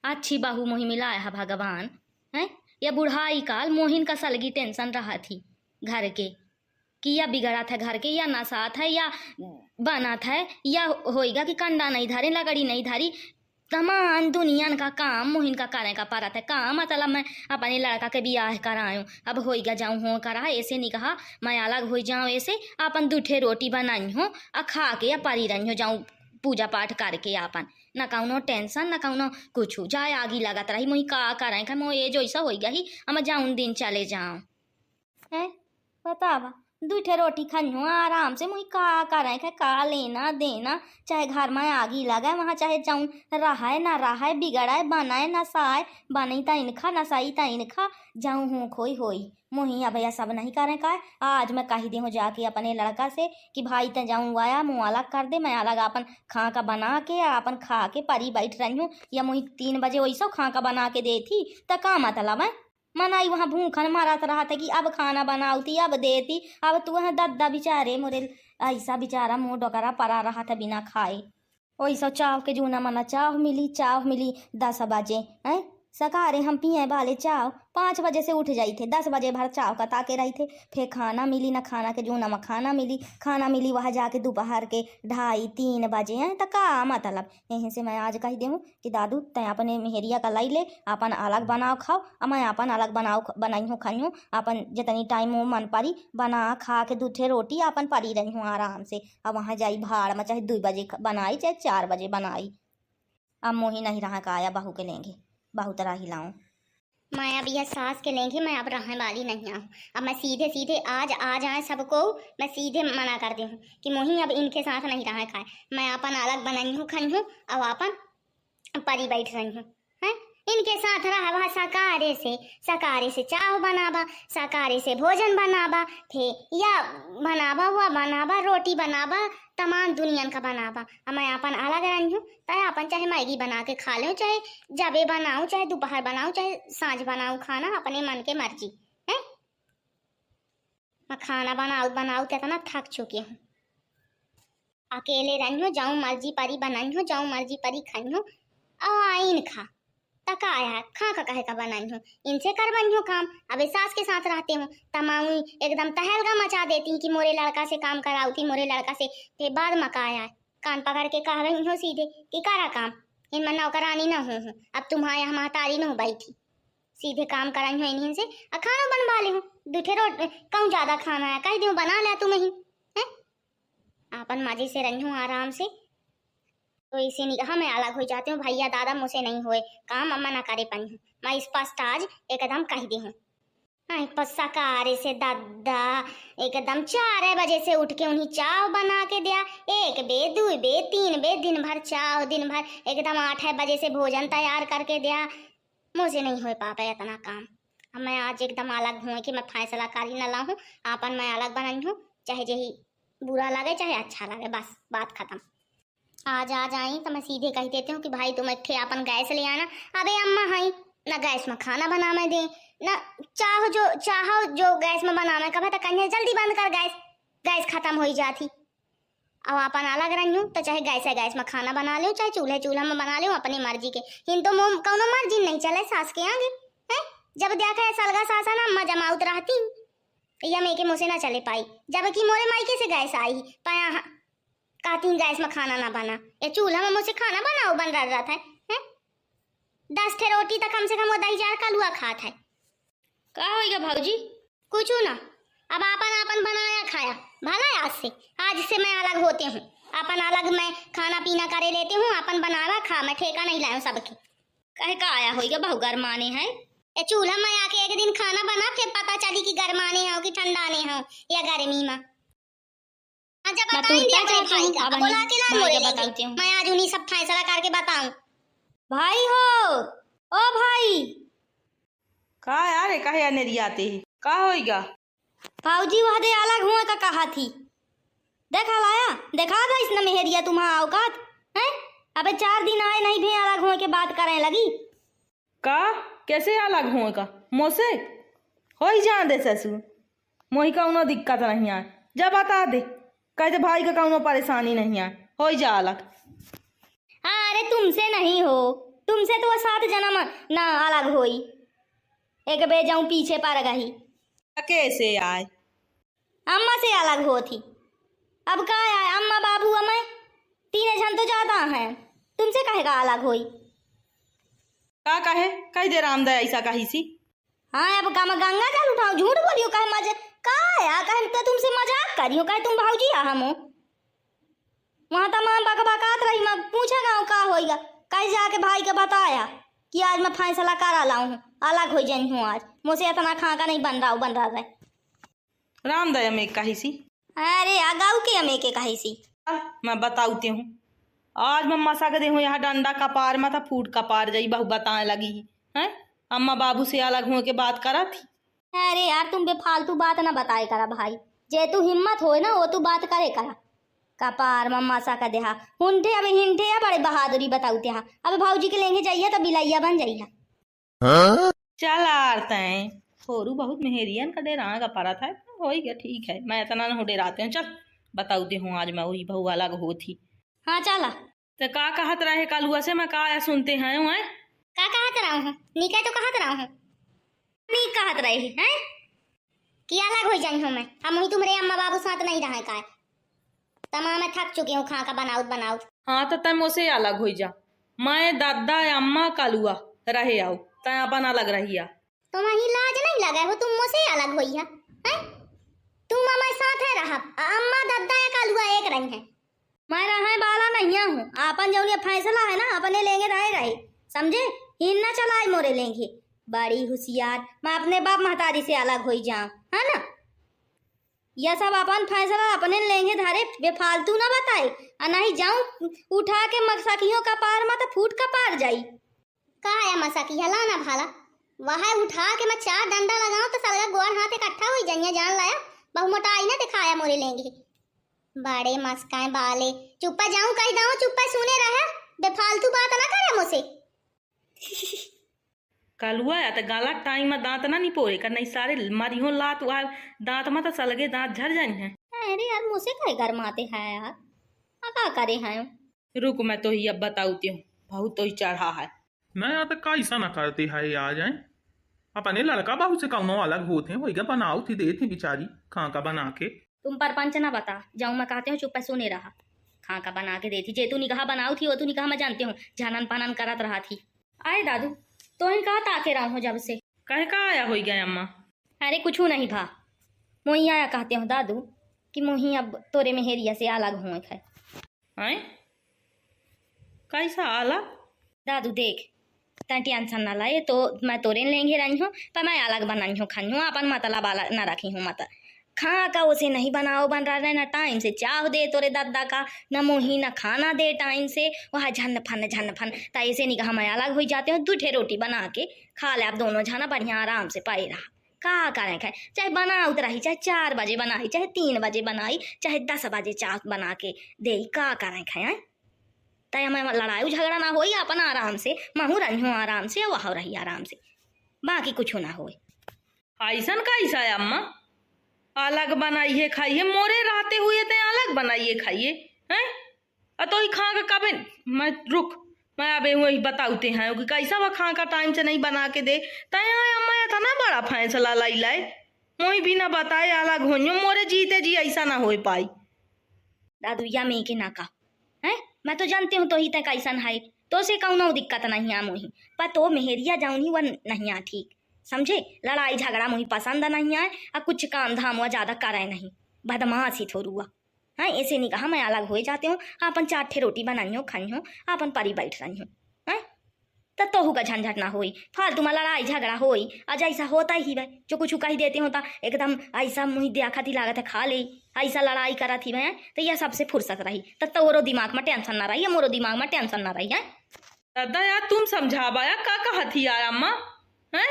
अच्छी बहू मोही मिला है भगवान। है या बुढ़ाई काल मोहिन का सलगी टेंशन रहा थी घर के कि या बिगड़ा था घर के, या नशा था, या बना था, या होएगा कि कंडा नहीं धारे, लगड़ी नहीं धारी। तमाम दुनिया का काम मोहिन का करे का पारा था काम। मतलब मैं अपने लड़का के ब्याह कराऊं, अब होएगा जाऊं हो करा, ऐसे नहीं कहा मैं अलग हो जाऊं, ऐसे अपन दूठे रोटी बनाई हो और खा के या परी रही हो जाऊं पूजा पाठ करके अपन, न कौनो टेंशन न कौनो कुछ जाए आगी लगत रही मोही का करें का मोह एज ऐसा होएगा ही हम जाऊं दिन चले जाऊं है। बतावा दूठे रोटी खाई हूँ आराम से, मुझे का करें का लेना देना, चाहे घर में आगी लगाए वहाँ, चाहे जाऊँ रहा ना रहा, बिगड़ाए बनाए नसाए, बनी तैन खा नसाई तैन खा, जाऊँ हूँ खोई होई मुही भैया सब नहीं करें का। आज मैं कही दी हूँ जाके अपने लड़का से कि भाई त जाऊँ आया मुँह अलग कर दे, मैं अलग अपन खा का बना के अपन खा के परी बैठ रही हूँ, या मुही 3 बजे वैसा खा का बना के देती तो का मतलब है मनाई वहाँ भूखन मारत रहा था कि अब खाना बनाऊती अब देती, अब तू वहाँ दद्दा बेचारे मोरे ऐसा बेचारा मुँह डोकरा पड़ा रहा था बिना खाए। वैसा चाव के जूना मना चाव मिली 10 बजे है सकारे हम पिए वाले चाव 5 बजे से उठ जाई थे, 10 बजे भर चाव का ताके रही थे, फिर खाना मिली ना खाना के जूना में खाना मिली वहाँ जाके दोपहर के 2:30-3 बजे हैं तो का मतलब। यहीं से मैं आज कही दूँ कि दादू तय अपने मेहरिया का लाई ले अपन अलग बनाओ खाओ, और मैं अपन अलग बनाई हूँ खाई हूँ, अपन जितनी टाइम वो मन पड़ी बना खा के दूठे रोटी अपन पड़ी रही हूँ आराम से। अब वहाँ जाई भाड़ में चाहे 2 बजे बनाई चाहे 4 बजे बनाई। अब मोही नहीं रहा का आया बहू के लेंगे बहुत तरह हिलाऊं, मैं अब यह सास के लेंगे, मैं अब रहने वाली नहीं आऊँ। अब मैं सीधे सीधे आज आ जाए सबको, मैं सीधे मना कर दी हूँ कि मोही अब इनके साथ नहीं रहा खाए, मैं अपन अलग बनाई हूँ खाई हूँ अब अपन परी बैठ रही हूँ है। इनके साथ रहा सकारे से चाव बनाबा, सकारे से भोजन बनाबा थे, या बनाबा रोटी बनाबा, तमाम दुनिया का बनाबा। अब मैं अपन अलग रही हूँ तो अपन चाहे मैगी बना के खा लूँ, चाहे जबे बनाऊँ, चाहे दोपहर बनाऊँ, चाहे सांझ बनाऊँ, खाना अपने मन के मर्जी है। मैं खाना बनाऊँ कितना थक चुकी हूँ, अकेले रही हूँ, जाऊँ मर्जी परी बनाई हूँ, जाऊँ मर्जी परी खाई हूँ, अब आइन खा तक आया है खा का कहे का बनाई हूँ, इनसे करवाई हूँ काम। अबे सास के साथ रहते हूँ तमाऊ एकदम तहलका मचा देती कि मोरे लड़का से काम कराऊती, मोरे लड़का से। फिर बाद मका आया कान पकड़ के कह रही हूँ सीधे कि करा काम, इन मैं नौकरानी न हूँ, अब तुम्हारे यहाँ महतारी न हो बैठी, सीधे काम कराई हूँ इन्हीं से। खाना बनवा ले हूँ दूठे रोट कहूँ ज्यादा खाना है कह दूँ बना लिया तुम्हें है। अपन मजे से रही हूँ आराम से, तो इसे नहीं कहा मैं अलग हो जाती हूँ, भैया दादा मुझसे नहीं हुए काम, अम्मा ना करे पाई हूँ, मैं स्पष्ट आज एकदम कह दी हूँ। सकारे से दादा एकदम 4 बजे से उठ के उन्हीं चाव बना के दिया, 1 बे 2 बे 3 बे दिन भर चाव, दिन भर एकदम 8 बजे से भोजन तैयार करके दिया। मुझे नहीं हो पाता इतना काम। अब मैं आज एकदम अलग हूँ कि मैं फैसला कारी न लाऊं, आपन मैं अलग बनाई हूँ, चाहे यही बुरा लगे चाहे अच्छा लगे, बस बात खत्म। आज आई तो मैं सीधे कह देती हूँ कि भाई तुम एक अपन गैस ले आना। अबे अम्मा हाई ना गैस में खाना बना में दे ना चाहो जो गैस में बना में कहा तो कहीं जल्दी बंद कर गैस खत्म हो जाती। अब अपन अलग रही हूँ तो चाहे गैस में खाना बना लो, चाहे चूल्हा में बना लो, अपनी मर्जी के हिंदू कौनो मर्जी नहीं चले सास के आगे है। जब देखा है सलगा सासा ना अम्मा जमाउत रहती या मेके मुँह से ना चले पाई, जबकि मोरे मायके से गैस आई पाया कहती गैस में खाना ना बना, या चूल्हा में मुझसे खाना बनाओ बन रहा था है। 10 ठे रोटी तक कम से कम वो 10,000 का लुआ खात है। का होएगा भाऊजी कुछ ना, अब अपन बनाया खाया भला आज से मैं अलग होते हूँ, अपन अलग मैं खाना पीना करे लेती हूँ, अपन बनावा खा, मैं ठेका नहीं लाऊं सबके। कहे का आया होएगा बहु गरमाने है, चूल्हा में आके एक दिन खाना बना फिर पता चली कि गरमाने हो कि ठंडाने हो या गर्मी में। जब मैं आज उन्हीं सब फैसला करके बताऊं। भाई हो ओ भाई का यार कहे अनेरी आते ही का होएगा। भाऊजी वह दे अलग हुआ का कहा थी, देखा लाया देखा था इसने मेहरिया तुम्हारा औकात है। अबे 4 दिन आए नहीं भी अलग हुए के बात करने लगी। का कैसे अलग हुए का मोसे हो ही जान दे ससुर, मोही का उनो दिक्कत नहीं आए, जब बता दे कहते भाई का कौनो परेशानी नहीं है, हो जा अलग। हाँ अरे तुमसे नहीं हो तुमसे तो वो 7 जन्म ना अलग होई, एक बे जाऊं पीछे पर गई, कैसे आए? अम्मा से अलग हो थी। अब का है, अम्मा बाबू मैं 3 जन तो ज्यादा हैं, तुमसे कहेगा अलग होई। का कहे कही दे रामदा ऐसा कही सी? हाँ अब का मैं गंगा जल उठाऊं, झूठ बोलियो कहे मजा का है, कहे तो तुमसे मजाक करियो, कहे तुम भाऊजी आ हम वहां तो मां बकबकात रही, मैं पूछा गाँव का होइगा, कहीं जाके भाई के बताया कि आज मैं फैसला करा लाऊं हूँ, अलग हो जाई हूँ आज, मुझसे इतना खाका नहीं बन रहा है। रामदा में कही सी? अरे गाँव के अमे के कही सी। मैं बताऊती हूँ, आज मैं मसा के हूँ यहाँ डंडा कपार में था, फूट कपार जाई बहु बताने लगी है, अम्मा बाबू से अलग हुए के बात करा थी। अरे यार तुम बेफालतू बात ना बताए करा भाई, जे तू हिम्मत होए ना वो तू बात करे करा। कपार मम्मा सा का देहा हुंठे अब हिंठे या बड़े बहादुरी बताऊते हा, अब भाऊजी के लेंगे जाइए तो बिलैया बन जाइए। चल आरते हैं थोरू बहुत मेहरियन का डेरा का पारा था, हो गया ठीक है, मैं इतना न हो डेराते हूँ। चल बताऊती हूँ आज मैं वही बहु अलग हो थी। हाँ चला। तो का कहत रहे कलुआ से मैं का सुनते हैं वह? का कहत रहा हूँ निका तो कहत रहा हूँ नहीं कहत रहे हैं कि अलग हो जाई हूँ मैं, हम वही तुम्हारे अम्मा बाबू साथ नहीं रहे का, तमाम मैं थक चुकी हूँ खा का बनाउत। हाँ तो तय मोसे अलग हो जा, मैं दादा अम्मा कलुआ रहे आओ तय अपन अलग रहिया। तो वही लाज नहीं लगा हो तुम मुझसे अलग हुई है? तुम हमारे साथ है रहा, अम्मा दादा या कलुआ एक रही है। मैं रहा बाला नहीं हूँ, अपन जो फैसला है ना अपने लेंगे रहे समझे, हिन न चलाए मोरे लेंगे, बड़ी होशियार मैं अपने बाप महतारी से अलग हो जाऊं है ना, यह सब अपन फैसला अपने लेंगे धारे, बेफालतू ना बताए और नहीं जाऊं उठा के मकसकियों का पार मत फूट का पार जाई। का है मसकी हला ना भाला, वह उठा के मैं 4 डंडा लगाऊं तो सारा गोर हाथ इकट्ठा हो जाइए, जान लाया बहु मोटाई ना दिखाया मोरे लेंगे, बड़े मस्काए बाले। चुप्पा जाऊं कही दाऊं चुप्पा सुने रहे, बेफालतू बात ना करे मुझसे। कलुआ या तो गाला टाइम में दांत ना निपोरे कर, नहीं सारे मारी हो लात वह दांत में तो सलगे दांत झड़ जाए हैं। अरे यार मुझसे कहे गरमाते हैं यार, क्या करे हैं। रुक मैं तो ही अब बताऊती हूँ, बहुत तो ही चढ़ा है। नया तो कैसा ना करते है आ जाए, अपने लड़का बाबू से कौनो अलग होते हैं, वही का बनाओ थी दे थी बेचारी खा का बना के। तुम परपंच ना बता जाऊं, मैं कहते हूँ चुप सुने रहा, खा का बना के देती, जे तू निकाह बनाऊ थी वो तू निकाह मैं जानती हूँ, झानन पानन करत रहा थी। आए दादू तो ही कहा ताके रहा हूँ जब से। कहे का आया हो गया अम्मा? अरे कुछ नहीं भा, मोही आया कहते हूँ दादू कि मोही अब तोरे मेहरिया से अलग हुए है। आए कैसा आला? दादू देख तै टेंशन ना लाए, तो मैं तोरे लेंगे रही हूँ पर मैं अलग बनाई हूँ खाई हूँ, अपन मतलब अलग ना रखी हूँ, मत खा का उसे नहीं बनाओ बन रहा है, ना टाइम से चाह दे तोरे दादा का, ना मोही ना खाना दे टाइम से, वह झन फन ता ऐसे नहीं कहा मैं अलग हो जाते हूँ, 2 रोटी बना के खा ले आप दोनों जाना बढ़िया आराम से पाए रहा। का करें खाए, चाहे बनाओ रही, चाहे 4 बजे बनाई, चाहे 3 बजे बनाई, चाहे 10 बजे चाह बना के दे, का करें खाए तय मैं लड़ाई झगड़ा ना हो, अपन आराम से महू रही हूँ आराम से, वह रही आराम से, बाकी कुछ ना हो। ऐसा कैसा है अम्मा, अलग बनाइए खाइए, मोरे रहते हुए ते अलग बनाइए खाइए हैं, तो ही खा का कबे मैं रुक मैं अबे वही बताते हैं कि कैसा वह खा का टाइम से नहीं बना के दे, तय अम्मा था ना बड़ा फैसला लाई लाए, मोही भी ना बताए अलग हो, मोरे जीते जी ऐसा ना हो पाई। दादू या मैं के ना का है, मैं तो जानती हूँ तो ही तक कैसन है, तो से कौनो दिक्कत नहीं आ मोही, पर तो मेहरिया जाऊनी वह नहीं आ ठीक, समझे, लड़ाई झगड़ा मुझे पसंद नहीं आए, और कुछ काम धाम हुआ ज्यादा करे नहीं, बदमाश ही थोड़ा हुआ। हाँ ऐसे नहीं कहा मैं अलग हो जाते हूँ, अपन 4 रोटी बनाई हूँ खाई हूँ, अपन परी बैठ रही हूँ, तब तो का झंझट ना होई, फालतू में लड़ाई झगड़ा होई, आज ऐसा होता ही भाई, जो कुछ कही देते होता एकदम ऐसा मुँह देखा थी लागत है खा ले, ऐसा लड़ाई करा थी भाई, तो यह सबसे फुर्सत रही, तब तो वो दिमाग में टेंशन ना रही, मोरो दिमाग में टेंशन ना रही है। दादा यार तुम समझाबाया का कहा थी यार अम्मा है,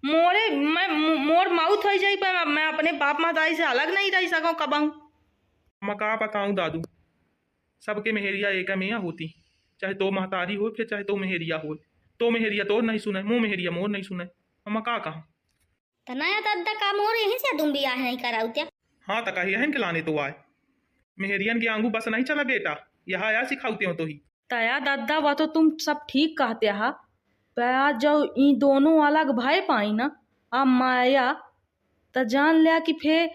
मोरे मैं मोर माउथ हो जाई पर मैं अपने बाप माताई से अलग नहीं रह सकूं कबहू। मैं का बताऊं दादू, सबके मेहरिया एक मियाँ होती, चाहे तो महतारी हो फिर चाहे तो मेहरिया हो, तो मेहरिया तो नहीं सुने, मुँह मेहरिया मोर नहीं सुने, मैं का कहा। तो नया दादा का मोर यहीं से तुम भी नहीं कराऊ क्या? हाँ तो कही है लाने तो आए, मेहरियन के आंगू बस नहीं चला बेटा, यहाँ आया सिखाते हो तो ही। तया दादा वह तो तुम सब ठीक कहते हा, पर जब ई दोनों अलग भय पाई ना अम्मा या, त जान लिया कि फिर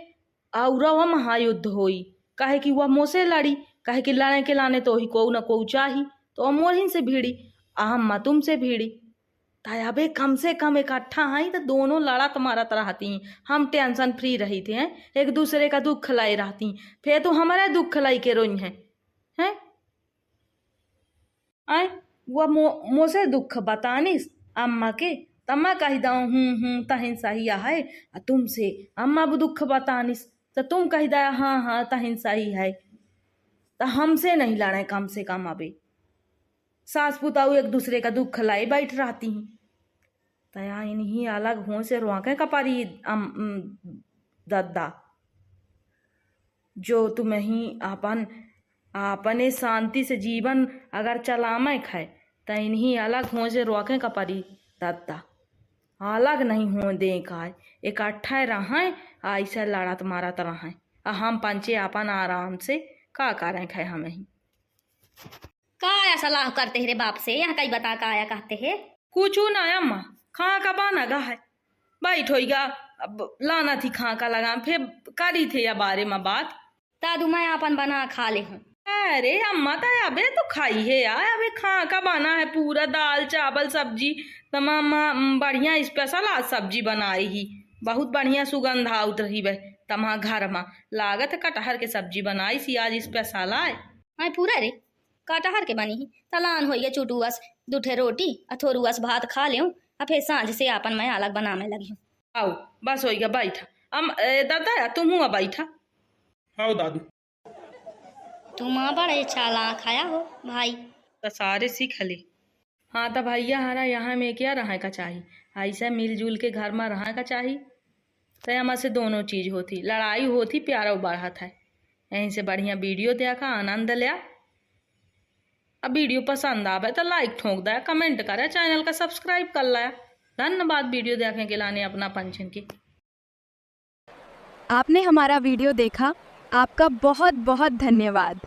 औरव महायुद्ध होई। कहे कि वह मोसे लड़ी, कहे कि लड़े के लाने तो ही को न को चाही, तो मोरहिन से भिड़ी, अम्मा तुमसे भिड़ी। तयाबे कम से कम इकट्ठा आई तो दोनों लड़त मारत रहती, हम टेंशन फ्री रही थे हैं, एक दूसरे का दुख लाई रहती, फिर तो हमारे दुख लाई के रोई हैं हैं। आए वह मोसे दुख बतानिस अम्मा के, तम्मा कही दाऊ तहिन सही है, तुमसे अम्मा वो दुख बतानिस तो तुम कही दा हाँ तहिन सही है। तो हमसे नहीं लड़े कम से कम, अबे सास पुताऊ एक दूसरे का दुख लाई बैठ रहती हैं। तया इन्हीं अलग हो से रोके कपारी दद्दा, जो तुम्हें ही अपने शांति से जीवन अगर चलामे खाए तो इन्हीं अलग हो से रोके कपारी दद्दा, अलग नहीं हो दे का, इकट्ठा रहें ऐसे लड़त मारत रहें, हम पंचे अपन आराम से का करें खाए हमें ही। काया सलाह करते रे बाप से, यहाँ कई बता काया कहते हैं। कुछ ना अम्मा, खा का बाना गा है, बैठ होगा अब लाना थी खा का लगा, फिर करी थे या बारे में बात। दादू मैं अपन बना खा ले हूँ। अरे अम्मा तो अबे तो खाई है यार, अबे खा का बना है पूरा दाल चावल सब्जी, तमाम बढ़िया स्पेशल आज सब्जी बनाई ही, बहुत बढ़िया सुगंध आउत रही बे तमा घर में, लागत कटहर के सब्जी बनाई सी आज स्पेशल आए। मैं पूरा रे कटहर के बनी ही, तलान हो गया चुटुअस दूठे रोटी अथोरुअस भात खा ले, फिर सांझ से अपन मैं अलग बनाने लगी हूँ। आओ बस हो गया बैठा, दादा तुम हुआ बैठा। आओ दादू। तुम बड़े चालाक खाया हो भाई। तो सारे सीख ले। हाँ तो भैया हरा यहाँ में क्या रहे का चाहिए, ऐसा मिलजुल के घर में रहा का चाहिए, तो हमारे से दोनों चीज होती, लड़ाई होती प्यारा बढ़त है। यहीं से बढ़िया वीडियो देखा आनंद लिया। अब वीडियो पसंद आवे तो लाइक ठोक दे, कमेंट करे, चैनल का सब्सक्राइब कर लाया। धन्यवाद वीडियो देखने के लाने अपना पंचन के। आपने हमारा वीडियो देखा, आपका बहुत बहुत धन्यवाद।